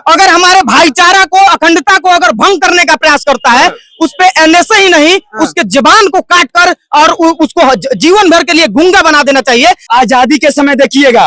अगर हमारे भाईचारा को, अखंडता को अगर भंग करने का प्रयास करता है, उस पे एनएसए ही नहीं, उसके जबान को काट कर और उसको जीवन भर के लिए गूंगा बना देना चाहिए। आजादी के समय देखिएगा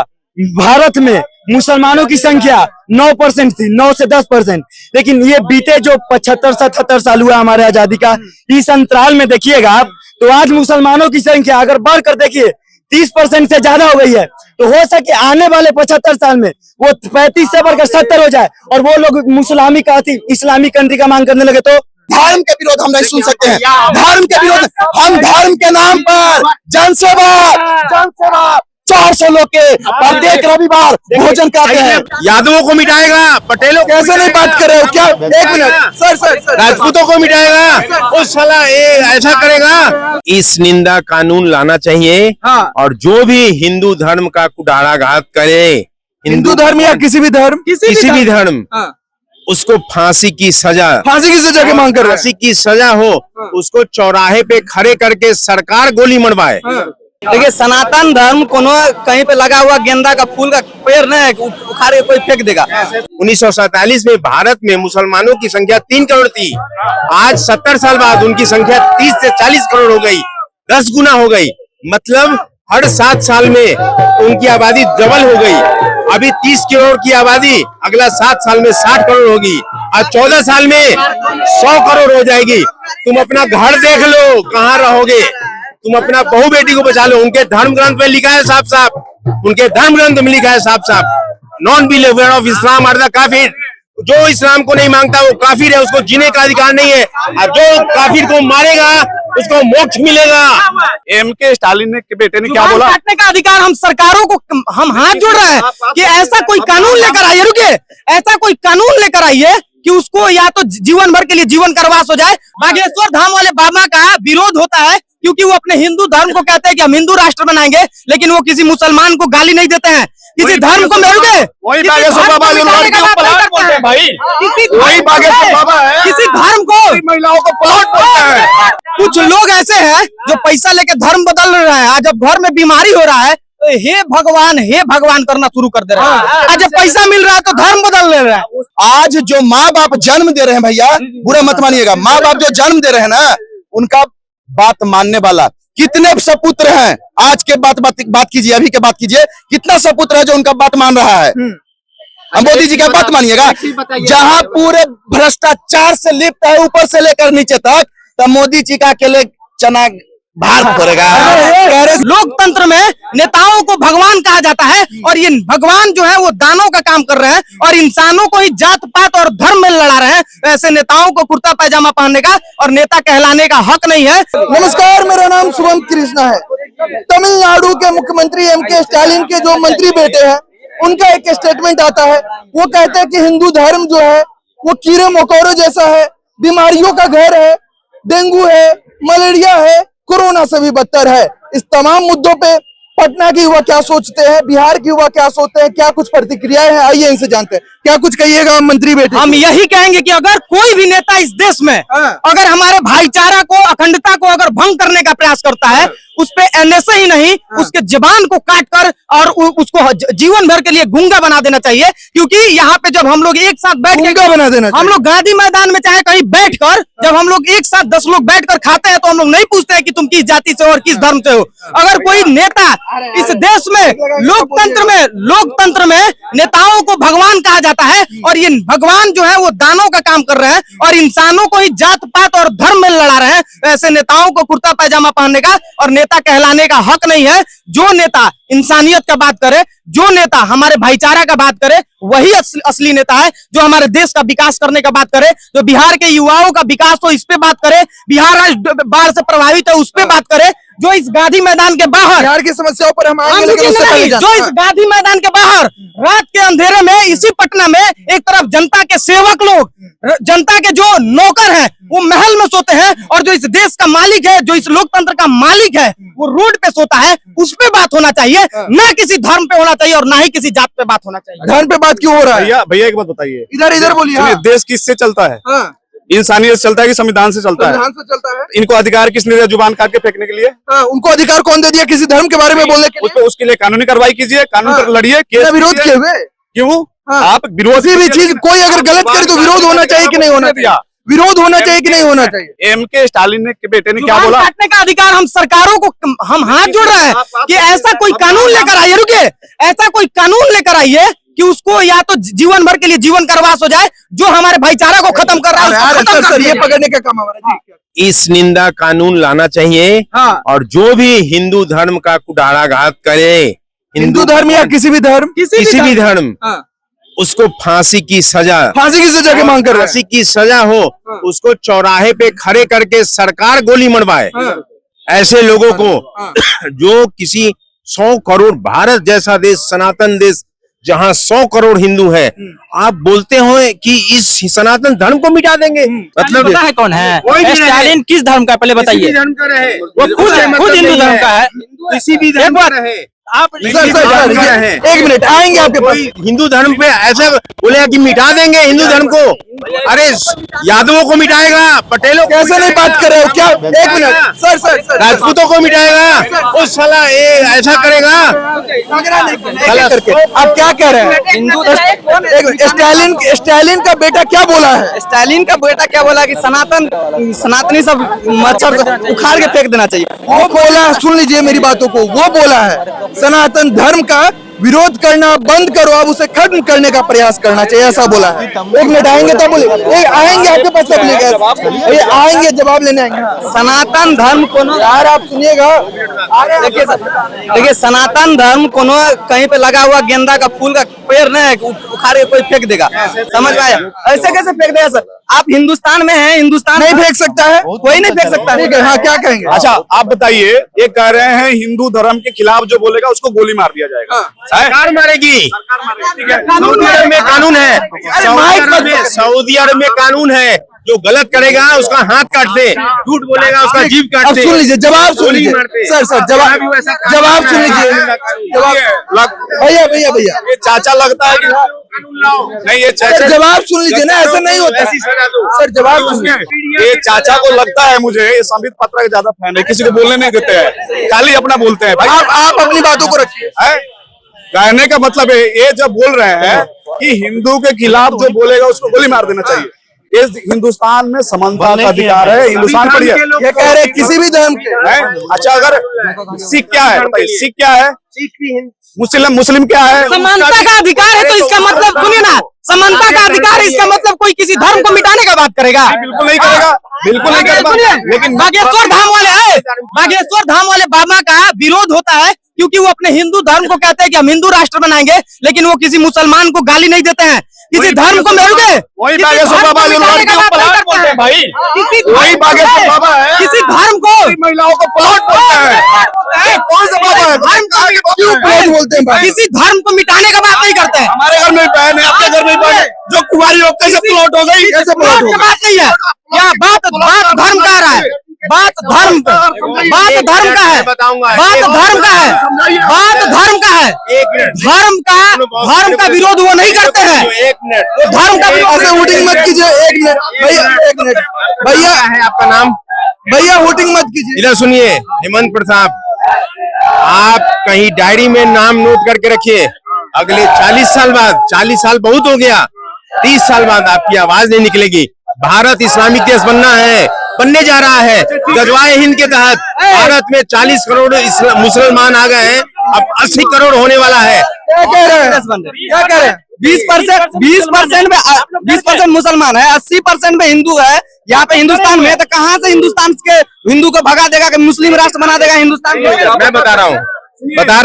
भारत में मुसलमानों की संख्या 9% थी, 9 से 10%, लेकिन ये बीते जो 75-77 साल हुआ हमारे आजादी का, इस अंतराल में देखिएगा आप तो आज मुसलमानों की संख्या अगर बढ़कर देखिए 30% से ज्यादा हो गई है। तो हो सके आने वाले 75 साल में वो 35 से बढ़कर 70 हो जाए और वो लोग इस्लामिक कंट्री का मांग करने लगे। तो धर्म के विरोध हम नहीं सुन सकते हैं। धर्म के विरोध हम धर्म के नाम पर जनसेवा 400 लोग के प्रत्येक रविवार भोजन करते हैं। यादवों को मिटाएगा, पटेलों कैसे नहीं बात कर रहे हो क्या? एक मिनट सर, राजपूतों को मिटाएगा, वो साला ऐसा करेगा। इस निंदा कानून लाना चाहिए। और जो भी हिंदू धर्म का कुठाराघात करे, हिंदू धर्म या किसी भी धर्म, उसको फांसी की सजा की मांग कर रहे हैं। फांसी की सजा हो, उसको चौराहे पे खड़े करके सरकार गोली मरवाए। देखिए, सनातन धर्म को कहीं पे लगा हुआ गेंदा का फूल का पेड़ नहीं है, उखाड़ के कोई फेंक देगा। 1947 में भारत में मुसलमानों की संख्या 3 करोड़ थी। आज 70 साल बाद उनकी संख्या 30 से 40 करोड़ हो गई, 10 गुना हो गई। मतलब हर 7 साल में उनकी आबादी डबल हो गई। अभी 30 करोड़ की आबादी अगला 7 साल में 60 करोड़ होगी और 14 साल में 100 करोड़ हो जाएगी। तुम अपना घर देख लो, कहाँ रहोगे? तुम अपना बहू बेटी को बचा लो। उनके धर्म ग्रंथ में लिखा है साफ साफ, उनके धर्म ग्रंथ में लिखा है साफ साफ, non believer of Islam are the kafir. जो इस्लाम को नहीं मांगता वो काफिर है, उसको जीने का अधिकार नहीं है। और जो काफिर को मारेगा उसको मोक्ष मिलेगा। एमके स्टालिन के बेटे ने क्या बोला? काटने का अधिकार हम सरकारों को हम हाथ जोड़ रहे हैं कि ऐसा कोई कानून लेकर आइए, रुकिए, ऐसा कोई कानून लेकर आइए कि उसको या तो जीवन भर के लिए जीवन कारावास हो जाए। बागेश्वर धाम वाले बाबा का विरोध होता है क्योंकि वो अपने हिंदू धर्म को कहते हैं कि हम हिंदू राष्ट्र बनाएंगे, लेकिन वो किसी मुसलमान को गाली नहीं देते हैं, किसी धर्म को वही बागेश्वर बाबा भाई, वही बागेश्वर बाबा है, किसी धर्म को, महिलाओं को पलट बोलते हैं। कुछ लोग ऐसे हैं जो पैसा लेके धर्म बदल रहे हैं। आज जब घर में बीमारी हो रहा है तो हे भगवान करना शुरू कर दे रहे हैं। आज जब पैसा मिल रहा है तो धर्म बदल ले रहा है। आज जो माँ बाप जन्म दे रहे हैं, भैया बुरा मत मानिएगा, माँ बाप जो जन्म दे रहे हैं ना, उनका बात मानने वाला कितने सपुत्र हैं? आज के बात कीजिए, अभी के बात कीजिए, कितना सपुत्र है जो उनका बात मान रहा है? हम मोदी जी का बात मानिएगा। जहां पूरे भ्रष्टाचार से लिप्त है ऊपर से लेकर नीचे तक, तब मोदी जी का अकेले चना भारत करेगा। लोकतंत्र में नेताओं को भगवान कहा जाता है और ये भगवान जो है वो दानों का काम कर रहे हैं और इंसानों को ही जात पात और धर्म में लड़ा रहे हैं। ऐसे नेताओं को कुर्ता पैजामा पहनने का और नेता कहलाने का हक नहीं है। नमस्कार, मेरा नाम शुभम कृष्णा है। तमिलनाडु के मुख्यमंत्री एमके स्टालिन के जो मंत्री बेटे हैं, उनका एक स्टेटमेंट आता है। वो कहते हैं कि हिंदू धर्म जो है वो कीड़े मकोड़ों जैसा है, बीमारियों का घर है, डेंगू है, मलेरिया है, कोरोना से भी बदतर है। इस तमाम मुद्दों पे पटना के युवा क्या सोचते हैं, बिहार के युवा क्या सोचते हैं, क्या कुछ प्रतिक्रियाएं हैं, आइए इनसे जानते हैं। क्या कुछ कहिएगा मंत्री बेटे? हम यही कहेंगे कि अगर कोई भी नेता इस देश में अगर हमारे भाईचारा को, अखंडता को अगर भंग करने का प्रयास करता है, उस पे एनएसए ही नहीं, उसके जबान को काट कर और उसको जीवन भर के लिए गूंगा बना देना चाहिए। क्योंकि यहाँ पे जब हम लोग एक साथ बैठ के बना देना, हम लोग गांधी मैदान में चाहे कहीं बैठ कर, जब हम लोग एक साथ 10 लोग बैठ कर खाते हैं तो हम लोग नहीं पूछते हैं कि तुम किस जाति से हो और किस धर्म से हो। अगर कोई नेता इस देश में लोकतंत्र में नेताओं को भगवान कहा जाता है और ये भगवान जो है वो दानों का काम कर रहे हैं और इंसानों को ही जात पात और धर्म में लड़ा रहे हैं। ऐसे नेताओं को कुर्ता पैजामा पहनने का और नेता कहलाने का हक नहीं है। जो नेता इंसानियत का बात करे, जो नेता हमारे भाईचारा का बात करे, वही असली नेता है। जो हमारे देश का विकास करने का बात करे, जो बिहार के युवाओं का विकास हो इस पे बात करे, बिहार आज बाढ़ से प्रभावित है उस पे बात करे, जो इस गांधी मैदान के बाहर बिहार की समस्याओं पर हम आएंगे, लेकिन उससे पहले जो इस गांधी मैदान के बाहर रात के अंधेरे में इसी पटना में एक तरफ जनता के सेवक लोग, जनता के जो नौकर हैं वो महल में सोते हैं और जो इस देश का मालिक है, जो इस लोकतंत्र का मालिक है, वो रोड पे सोता है। उस पे बात होना चाहिए, ना किसी धर्म पे होना चाहिए और ना ही किसी जात पे बात होना चाहिए। धर्म पे बात क्यों हो रहा है? भैया एक बात बताइए, इधर बोलिए। देश किससे चलता है? इंसानियत से चलता है कि संविधान से चलता है? संविधान से चलता है। इनको अधिकार किसने दिया जुबान काट के फेंकने के लिए? उनको अधिकार कौन दे दिया किसी धर्म के बारे में बोलने के लिए? उसके लिए कानूनी कार्रवाई कीजिए, कानून पर लड़िए, केस विरोध किए हुए क्यों? आप किसी भी चीज कोई अगर गलत करे तो विरोध होना चाहिए कि नहीं होना चाहिए? विरोध होना चाहिए कि नहीं होना चाहिए? एमके स्टालिन ने के बेटे ने क्या जुबान बोला? काटने का अधिकार हम सरकारों को हम हाथ जोड़ रहे हैं कि ऐसा कोई कानून लेकर आइए, रुकिए, ऐसा कोई कानून लेकर आइए कि उसको या तो जीवन भर के लिए जीवन कारावास हो जाए, जो हमारे भाईचारा को खत्म कर रहा है उसको खत्म कर ये दीजिए। पकड़ने का काम हमारा जी। इस निंदा कानून लाना चाहिए। हाँ। और जो भी हिंदू धर्म का कुठाराघात करे, हिंदू धर्म या किसी भी धर्म, किसी भी धर्म, हाँ। उसको फांसी की सजा की मांग कर रहे हैं। फांसी की सजा हो, उसको चौराहे पे खड़े करके सरकार गोली मरवाए। ऐसे लोगों को जो किसी 100 करोड़, भारत जैसा देश, सनातन देश, जहां 100 करोड़ हिंदू है, आप बोलते हो कि इस सनातन धर्म को मिटा देंगे? मतलब पता है कौन है कोई भी रहे। स्टालिन? किस धर्म का पहले बताइए? धर्म का रहे, वो खुद हिंदू धर्म का है। किसी भी धर्म का रहे, आप सर, एक मिनट आएंगे आपके पास। कोई हिंदू धर्म पे ऐसा बोले कि मिटा देंगे हिंदू धर्म को? अरे यादवों को मिटाएगा, पटेलों को कैसे नहीं बात कर रहे हो क्या? एक मिनट सर, राजपूतों को मिटाएगा, वो साला ये ऐसा करेगा। करके आप क्या कह रहे हैं? स्टालिन का बेटा क्या बोला है? स्टालिन का बेटा क्या बोला कि सनातनी सब मच्छर उखाड़ के फेंक देना चाहिए। वो बोला, सुन लीजिए मेरी बातों को, वो बोला है सनातन धर्म का विरोध करना बंद करो, अब उसे खत्म करने का प्रयास करना चाहिए, ऐसा बोला है। एक मिनट आएंगे तब बोले, आएंगे आपके पास तब लेंगे, आएंगे जवाब लेने आएंगे। सनातन धर्म को यार आप सुनिएगा, देखिए सनातन धर्म को कहीं पे लगा हुआ गेंदा का फूल का पेड़ नहीं है, उखाड़ के कोई फेंक देगा, समझ में आया? ऐसे कैसे फेंक देगा सर? आप हिंदुस्तान में हैं, हिंदुस्तान नहीं फेंक सकता है, कोई नहीं फेंक सकता। ठीक है, हाँ क्या कहेंगे? अच्छा आप बताइए, ये कह रहे हैं हिंदू धर्म के खिलाफ जो बोलेगा उसको गोली मार दिया जाएगा। सरकार मारेगी। सऊदी अरब में कानून है, सऊदी अरब में कानून है, जो गलत करेगा उसका हाथ काटते, झूठ बोलेगा उसका जीभ अब काटते। सुन लीजिए, जवाब सुन लीजिए सर, जवाब सुन लीजिए, भैया ये चाचा लगता है कि नहीं, ये चाचा जवाब सुन लीजिए ना, ऐसा नहीं होता सर, जवाब सुन लीजिए। ये चाचा को लगता है, मुझे ये संबित पात्रा के ज्यादा फैन है, किसी को बोलने नहीं देते हैं, खाली अपना बोलते हैं। भाई आप अपनी बातों को रखिए। कहने का मतलब है, ये जब बोल रहे हैं कि हिंदू के खिलाफ जो बोलेगा उसको गोली मार देना चाहिए। इस हिंदुस्तान में समानता का अधिकार है, हिंदुस्तान पढ़िए। ये कह रहे हैं किसी भी धर्म के। अच्छा अगर सिख क्या है बताइए, सिख क्या है, मुस्लिम क्या है? समानता का अधिकार है, तो इसका मतलब सुनिए ना, समानता का अधिकार है, इसका मतलब कोई किसी धर्म को मिटाने का बात करेगा? बिल्कुल नहीं करेगा, बिल्कुल नहीं करेगा। लेकिन बागेश्वर धाम वाले आए, बागेश्वर धाम वाले बाबा का विरोध होता है क्योंकि वो अपने हिंदू धर्म को कहते हैं कि हम हिंदू राष्ट्र बनाएंगे, लेकिन वो किसी मुसलमान को गाली नहीं देते हैं, किसी धर्म को मिलोगे। वही बागेश्वर बाबा जो लड़की को पलाट बोलते हैं भाई, वही बागेश्वर बाबा है। किसी धर्म को, महिलाओं को पलाट बोलते हैं। कौन सा बाबा है? क्यों क्रोध बोलते हैं भाई? किसी धर्म को मिटाने का बात नहीं करते हैं। हमारे घर में बहन है, आपके घर में बहन है, जो कुंवारी लोग कैसे प्लॉट हो गई? कैसे प्लॉट हो गई? बात नहीं है, यहाँ बात धर्म का रहा है, बात धर्म का है, बात धर्म का है, बात धर्म का है। धर्म का विरोध वो नहीं करते हैं, एक मिनट, धर्म का विरोध ऐसे वोटिंग मत कीजिए। एक मिनट भैया, एक मिनट भैया, है आपका नाम? भैया वोटिंग मत कीजिए। इधर सुनिए, हेमंत प्रताप, आप कहीं डायरी में नाम नोट करके रखिए, अगले 40 साल बाद, 40 साल बहुत हो गया, 30 साल बाद आपकी आवाज नहीं निकलेगी। भारत इस्लामिक देश बनने जा रहा है। गजवाए हिंद के तहत भारत में 40 करोड़ मुसलमान आ गए हैं, अब 80 करोड़ होने वाला है। क्या कह रहे हैं? 20% मुसलमान है, 80% में हिंदू है यहाँ पे हिंदुस्तान में। तो कहाँ से हिंदुस्तान के हिंदू को भगा देगा कि मुस्लिम राष्ट्र बना देगा हिंदुस्तान को? मैं बता रहा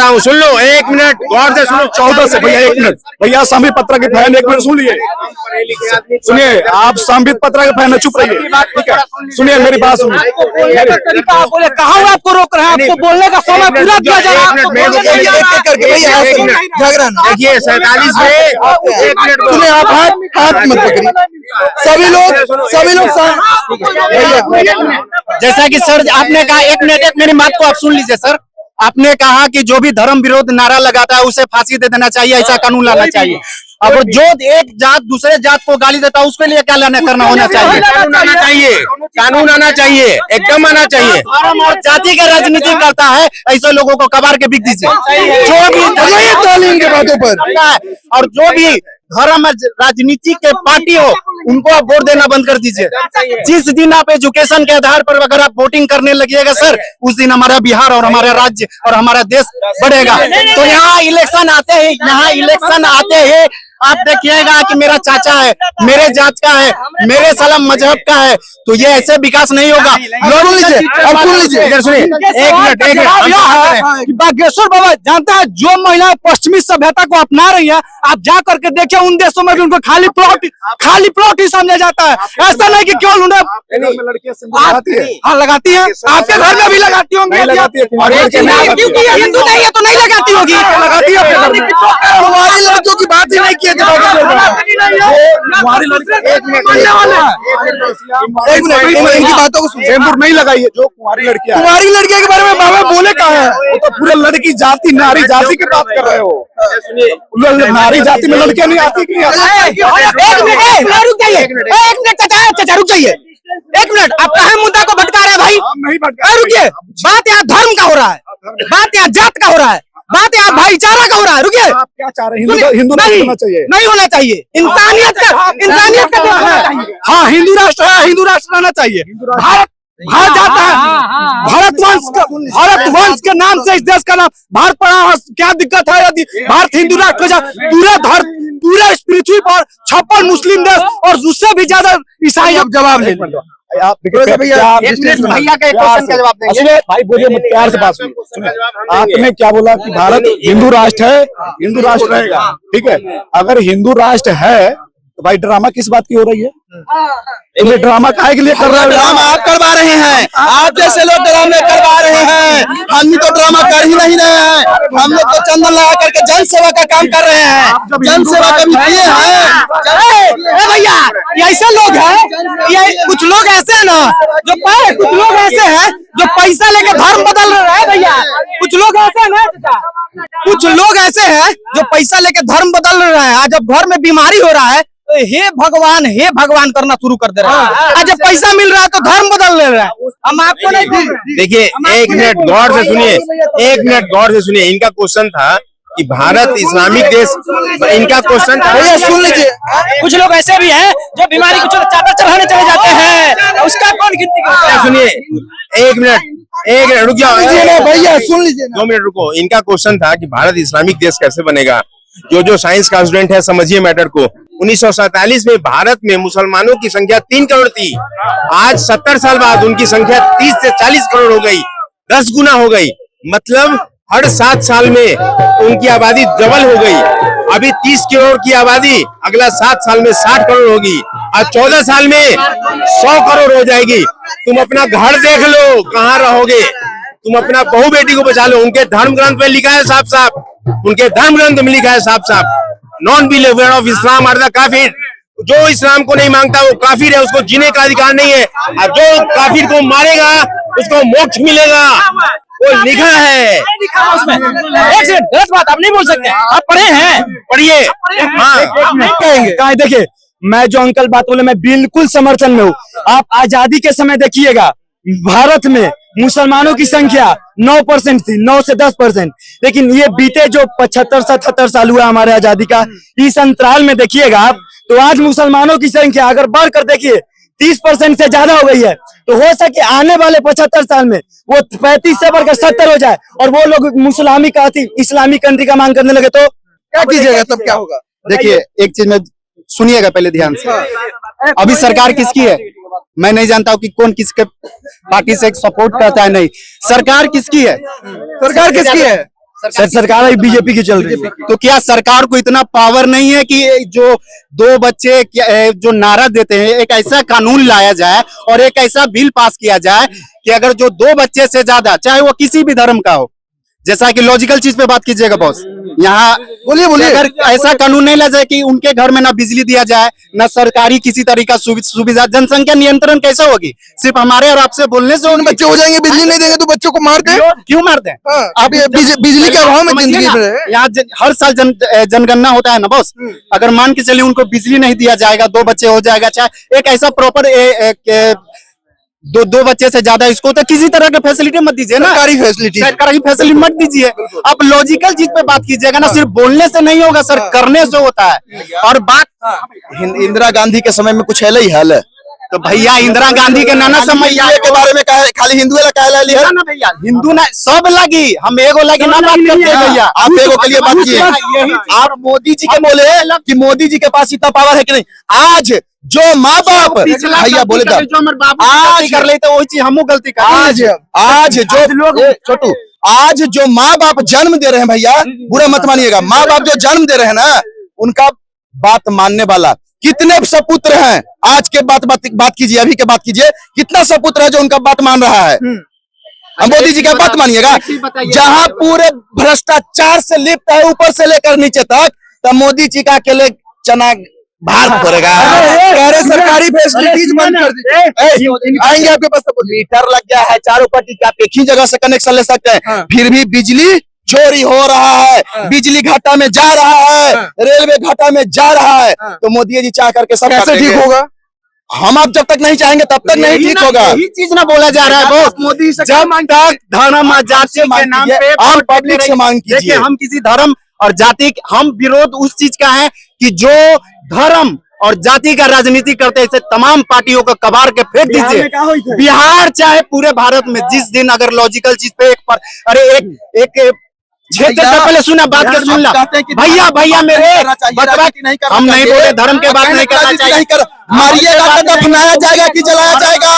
हूँ, सुन लो, एक मिनट गौर से सुनो। 14 से भैया, एक मिनट भैया, संबित पात्रा के फैन, एक मिनट सुन लिए, सुनिए, आप संबित पात्रा के फैन है, चुप रहिए, ठीक है? सुनिए मेरी बात सुनिए। कहाँ आपको रोक रहे हैं? आपको बोलने का समय पूरा दिया जा रहा है। झगड़ा ना। देखिए 47 में, एक मिनट सुनिए, आप हाथ मत पकड़िए। सभी लोग भैया, जैसा कि सर आपने कहा, एक मिनट मेरी बात को आप सुन लीजिए सर। आपने कहा कि जो भी धर्म विरोध नारा लगाता है उसे फांसी दे देना चाहिए, ऐसा कानून लाना चाहिए। अब जो एक जात दूसरे जात को गाली देता है उसके लिए क्या करना होना चाहिए? कानून आना चाहिए, एकदम आना चाहिए। धर्म और जाति का राजनीति करता है, ऐसे लोगों को कबाड़ के बिक दीजिए। जो भी तालीम के बातों पर, और जो भी धर्म राजनीति के पार्टी हो उनको आप वोट देना बंद कर दीजिए। जिस दिन आप एजुकेशन के आधार पर अगर आप वोटिंग करने लगिएगा सर, उस दिन हमारा बिहार और हमारा राज्य और हमारा देश बढ़ेगा। तो यहाँ इलेक्शन आते ही आप देखिएगा कि मेरा चाचा है, मेरे जात का है, मेरे सलाम मजहब का है, तो ये ऐसे विकास नहीं होगा। सुन लीजिए, अब सुन लीजिए, इधर सुनिए, एक मिनट कि बागेश्वर बाबा जानता है जो महिलाएं पश्चिमी सभ्यता को अपना रही है, आप जा करके देखिए उन देशों में भी उनको खाली प्लॉट ही समझा जाता है। ऐसा नहीं कि केवल उन्हें लड़कियां सिंदूर लगाती है। हाँ लगाती है, आपके घर में भी लगाती होंगी। क्योंकि ये हिंदू नहीं है तो नहीं लगाती होगी, लगाती है। हमारी लड़कियों की बात ही नहीं की है। एक मिनट, इनकी बातों को सुनिए। सिंदूर नहीं लगाई है जो कुंवारी लड़कियां, कुमारी लड़कियों के बारे में बाबा बोले कहाँ है? वो तो पूरे लड़की जाति नारी जाति की बात कर रहे हो। नारी जाति में लड़कियां नहीं आती कि नहीं आती? रुक जाइए चाचा रुक जाइए एक मिनट। आप कहाँ मुद्दा को भटका रहे हैं भाई? नहीं भटका, रुकिए, बात यहाँ धर्म का हो रहा है, बात यहाँ जात का हो रहा है, बात यहाँ भाईचारा का हो रहा है। रुकिए, आप क्या चाह रहे हैं? हिंदू राष्ट्र होना चाहिए? नहीं होना चाहिए। इंसानियत का देश है। हाँ, हिंदू राष्ट्र रहना चाहिए। भारत जाता है, भारत वंश के नाम से इस देश का नाम भारत पड़ा। क्या दिक्कत है यदि भारत हिंदू राष्ट्र हो जाए? पूरे इस पृथ्वी पर 56 मुस्लिम देश और उससे भी ज्यादा ईसाई। अब जवाब ले आप देखिए भैया भैया का एक क्वेश्चन का जवाब देंगे। भाई बोलिए, मत प्यार से बात सुनिए। आपने क्या बोला कि भारत हिंदू राष्ट्र है, हिंदू राष्ट्र रहेगा, ठीक है। अगर हिंदू राष्ट्र है तो भाई ड्रामा किस बात की हो रही है? ये ड्रामा काहे के लिए कर रहे हैं? ड्रामा आप करवा रहे हैं, आप जैसे लोग ड्रामे करवा रहे हैं। हम तो ड्रामा कर ही नहीं रहे हैं, हम लोग तो चंदन लगा करके जन सेवा का काम कर रहे हैं। जन सेवा कभी किए हैं? भैया, ये ऐसे लोग हैं, ये कुछ लोग ऐसे हैं ना कुछ लोग ऐसे हैं जो पैसा लेके धर्म बदल रहे हैं। भैया, कुछ लोग ऐसे हैं ना, कुछ लोग ऐसे हैं जो पैसा लेके धर्म बदल रहे हैं। आज जब घर में बीमारी हो रहा है तो हे भगवान करना शुरू कर दे रहा है। आज जब पैसा मिल रहा है तो धर्म बदल ले रहा है। हम आपको नहीं देखिए, एक मिनट गौर से सुनिए, इनका क्वेश्चन था कि भारत इस्लामिक देश, इनका क्वेश्चन था। भैया सुन लीजिए, कुछ लोग ऐसे भी हैं जो बीमारी को चादर चढ़ाने चले जाते हैं, उसका कौन गिनती करता है? सुनिए, एक मिनट रुक जाओ भैया सुन लीजिए, 2 मिनट रुको। इनका क्वेश्चन था कि भारत इस्लामिक देश कैसे बनेगा। जो साइंस का स्टूडेंट है समझिए मैटर को। 1947 में भारत में मुसलमानों की संख्या 3 करोड़ थी। आज 70 साल बाद उनकी संख्या 30 से 40 करोड़ हो गई, 10 गुना हो गई। मतलब हर 7 साल में उनकी आबादी डबल हो गई। अभी 30 करोड़ की आबादी अगला 7 साल में 60 करोड़ होगी और 14 साल में 100 करोड़ हो जाएगी। तुम अपना घर देख लो, कहाँ रहोगे? तुम अपना बहू बेटी को बचा लो। उनके धर्म ग्रंथ में लिखा है साफ, उनके धर्म ग्रंथ में लिखा है साफ, non believer of Islam are the kafir. जो इस्लाम को नहीं मांगता वो काफिर है, उसको जीने का अधिकार नहीं है। और जो काफिर को मारेगा उसको मोक्ष मिलेगा, वो लिखा है। गलत बात आप नहीं बोल सकते, आप पढ़े हैं, पढ़िए। हाँ, देखिए मैं जो अंकल बात बोले मैं बिल्कुल समर्थन में हूँ। आप आजादी के समय देखिएगा भारत में मुसलमानों की संख्या 9% थी, 9 से 10%। लेकिन ये बीते जो 75-77 साल हुआ हमारे आजादी का, इस अंतराल में देखिएगा आप तो आज मुसलमानों की संख्या अगर बढ़कर देखिए 30% से ज्यादा हो गई है। तो हो सके आने वाले 75 साल में वो 35 से बढ़कर 70 हो जाए और वो लोग इस्लामिक कंट्री का मांग करने लगे तो क्या कीजिएगा? तब क्या होगा? देखिए एक चीज में सुनिएगा पहले ध्यान से। अभी सरकार किसकी है मैं नहीं जानता हूँ कि कौन किसके पार्टी से सपोर्ट करता है। नहीं, सरकार किसकी है? सरकार किसकी है? सरकार बीजेपी की चल रही है। तो क्या सरकार को इतना पावर नहीं है कि जो 2 बच्चे जो नारा देते हैं एक ऐसा कानून लाया जाए और एक ऐसा बिल पास किया जाए कि अगर जो 2 बच्चे से ज्यादा, चाहे वो किसी भी धर्म का हो, जैसा कि लॉजिकल चीज पे बात कीजिएगा बॉस, यहाँ बोलिए अगर ऐसा कानून नहीं ला जाए कि उनके घर में ना बिजली दिया जाए ना सरकारी किसी तरीका सुविधा, जनसंख्या नियंत्रण कैसे होगी? सिर्फ हमारे और आपसे बोलने से उन बच्चे हो जाएंगे। बिजली नहीं देंगे तो बच्चों को मारते हैं। क्यों मारते हैं? आप बिजली के अभाव में जिंदगी यहाँ हर साल जनगणना होता है ना बॉस। अगर मान के चलिए उनको बिजली नहीं दिया जाएगा, 2 बच्चे हो जाएगा, चाहे एक ऐसा प्रॉपर दो बच्चे से ज्यादा इसको तो किसी तरह की फैसिलिटी मत दीजिए ना, सरकारी फैसिलिटी सरकारी फैसिलिटी मत दीजिए। आप लॉजिकल चीज पे बात कीजिएगा ना, सिर्फ बोलने से नहीं होगा सर, करने से होता है। और बात इंदिरा गांधी के समय में कुछ है ही हाल है तो भैया इंदिरा गांधी के नाना समय के बारे में कहा खाली हिंदू कहला लिया ना भैया, हिंदू ना सब लगी, हम एगो लगी ना बात करते हैं भैया। आप एगो के लिए बात किए, आप मोदी जी के बोले कि मोदी जी के पास इतना पावर है कि नहीं। आज जो माँ बाप भैया बोले था, आज कर लेते वही चीज हमू गलती कर, आज जो लोग छोटू, आज जो माँ बाप जन्म दे रहे हैं भैया, बुरा मत मानिएगा, माँ बाप जो जन्म दे रहे हैं ना, उनका बात मानने वाला कितने सपुत्र हैं। आज के बात कीजिए, अभी के बात कीजिए, कितना सपुत्र है जो उनका बात मान रहा है। हम मोदी जी का बात मानिएगा, जहां पूरे भ्रष्टाचार से लिप्त है ऊपर से लेकर नीचे तक, तब मोदी जी का अकेले चना भार फोड़ेगा। कह रहे सरकारी फैसिलिटीज बंद कर दीजिए, आएंगे आपके पास तो मीटर लग गया है चारों पट्टी का, आप एक ही जगह से कनेक्शन ले सकते हैं, फिर भी बिजली चोरी हो रहा है, बिजली घाटा में जा रहा है, रेलवे घाटा में जा रहा है। तो मोदी जी चाह करके सब कैसे ठीक होगा? हम आप जब तक नहीं चाहेंगे तब तक नहीं ठीक होगा। यही चीज ना बोला जा रहा है बॉस, मोदी से जब तक धर्म और जाति के नाम पे आप पब्लिक से मांग देखिए, कीजिए। हम किसी धर्म और जाति, हम विरोध उस चीज का है कि जो धर्म और जाति का राजनीति करते हैं, इसे तमाम पार्टियों को कबाड़ के फेंक दीजिए। बिहार चाहे पूरे भारत में जिस दिन अगर लॉजिकल चीज पे एक क्षेत्र से पहले सुना बात के सुन ला भैया मेरे हम नहीं बोले धर्म के बात नहीं करना चाहिए। मारिएगा तो दफनाया जाएगा कि जलाया जाएगा?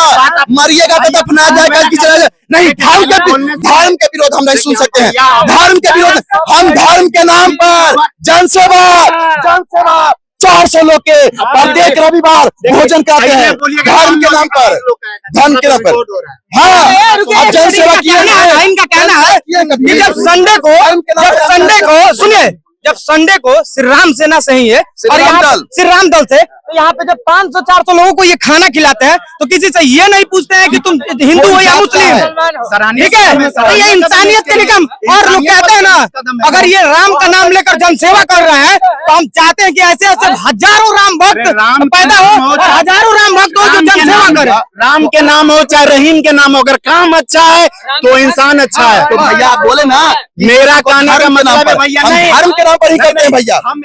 मारिएगा तो दफनाया जाएगा कि जलाया जाएगा? नहीं, धर्म के विरोध हम नहीं सुन सकते हैं। धर्म के विरोध, हम धर्म के नाम पर जनसेवा 400 लोग के प्रत्येक रविवार भोजन कराते हैं, धर्म के नाम पर, धर्म के नाम पर। हाँ, अब जनसेवा किया है। इनका कहना है कि जब संडे को सुनिए, जब संडे को श्री राम सेना सही है और यहाँ श्री राम दल से, तो यहाँ पे जब 500-400 लोगों को ये खाना खिलाते हैं, तो किसी से ये नहीं पूछते हैं कि तुम हिंदू हो या मुस्लिम, ठीक है? तो ये इंसानियत के निकम। और लोग कहते हैं ना, अगर ये राम का नाम लेकर जनसेवा कर रहे हैं, तो हम चाहते हैं कि ऐसे ऐसे हजारों राम भक्त पैदा हो और हजारों राम भक्त हो जो जनसेवा करे। राम के नाम हो चाहे रहीम के नाम हो, अगर काम अच्छा है तो इंसान अच्छा है। तो भैया आप बोले ना, मेरा कहने का मतलब है भैया, धर्म के नाम पर ही करते हैं भैया। हम